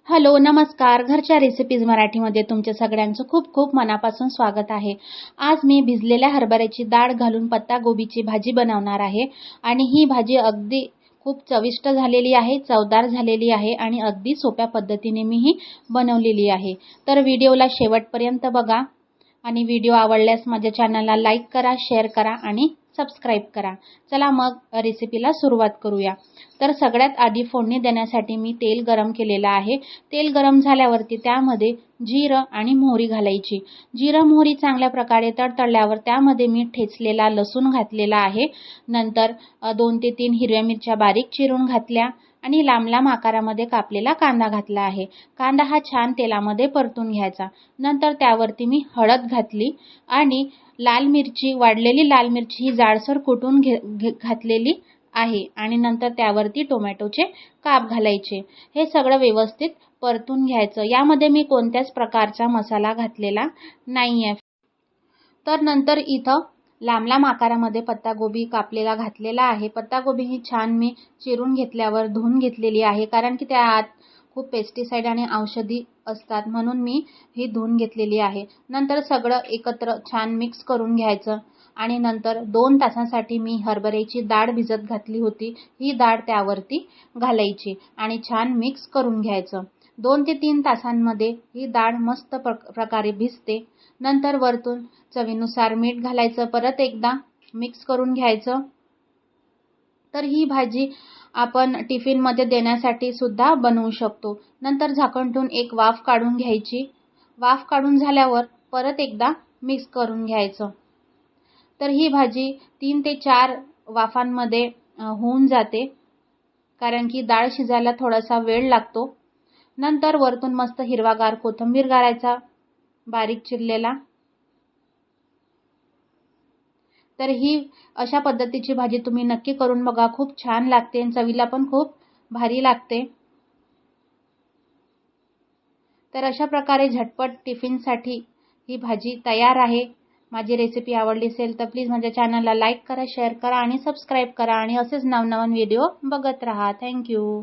Hello, नमस्कार. घरच्या recipes मराठीमध्ये तुमच्या सगळ्यांचं खूप खूप मनापासून स्वागत आहे. आज मी भिजलेल्या हरभऱ्याची डाळ घालून पत्तागोबीची भाजी बनवणार आहे आणि ही भाजी अगदी खूप चविष्ट झालेली आहे, चवदार झालेली आहे आणि अगदी सोप्या पद्धतीने मी ही बनवलेली आहे. तर व्हिडिओला शेवटपर्यंत बघा आणि व्हिडिओ आवडल्यास माझ्या चॅनलला लाईक करा, शेअर करा आणि सबस्क्राईब करा. चला मग रेसिपीला सुरुवात करूया. तर सगळ्यात आधी फोडणी देण्यासाठी मी तेल गरम केलेलं आहे. तेल गरम झाल्यावरती त्यामध्ये जिरं आणि मोहरी घालायची. जिरं मोहरी चांगल्या प्रकारे तडतडल्यावर त्यामध्ये मी ठेचलेला लसूण घातलेला आहे. नंतर 2 ते 3 हिरव्या मिरच्या बारीक चिरून घातल्या आणि लांब लांब आकारामध्ये कापलेला कांदा घातला आहे. कांदा हा छान तेलामध्ये परतून घ्यायचा. नंतर त्यावरती मी हळद घातली आणि लाल मिरची, वाढलेली लाल मिरची ही जाडसर कुटून घातलेली आहे आणि नंतर त्यावरती टोमॅटोचे काप घालायचे. हे सगळं व्यवस्थित परतून घ्यायचं. यामध्ये मी कोणत्याच प्रकारचा मसाला घातलेला नाहीये. तर नंतर इथं लांब लांब आकारामध्ये पत्तागोबी कापलेला घातलेला आहे. पत्तागोबी ही छान मी चिरून घेतल्यावर धुवून घेतलेली आहे, कारण की त्यात खूप पेस्टिसाइड आणि औषधी असतात, म्हणून मी ही धुवून घेतलेली आहे. नंतर सगळं एकत्र छान मिक्स करून घ्यायचं आणि नंतर 2 तासांसाठी मी हरभऱ्याची डाळ भिजत घातली होती. ही डाळ त्यावरती घालायची आणि छान मिक्स करून घ्यायचं. 2 ते 3 तासांमध्ये ही डाळ मस्त प्रकारे भिजते. नंतर वरतून चवीनुसार मीठ घालायचं. परत एकदा मिक्स करून घ्यायचं. तर ही भाजी आपण टिफिनमध्ये देण्यासाठी सुद्धा बनवू शकतो. नंतर झाकण ठेवून एक वाफ काढून घ्यायची. वाफ काढून झाल्यावर परत एकदा मिक्स करून घ्यायचं. तर ही भाजी 3 ते 4 वाफांमध्ये होऊन जाते, कारण की डाळ शिजायला थोडासा वेळ लागतो. नंतर वरतून मस्त हिरवागार कोथिंबीर घालायचा, बारीक चिरलेला. तर ही अशा पद्धतीची भाजी तुम्ही नक्की करून बघा. खूप छान लागते आणि चवीला पण खूप भारी लागते. तर अशा प्रकारे झटपट टिफिनसाठी ही भाजी तयार आहे. माझी रेसिपी आवडली असेल तर प्लीज माझ्या चॅनलला लाईक करा, शेअर करा आणि सबस्क्राईब करा आणि असेच नवनवीन व्हिडिओ बघत राहा. थँक्यू.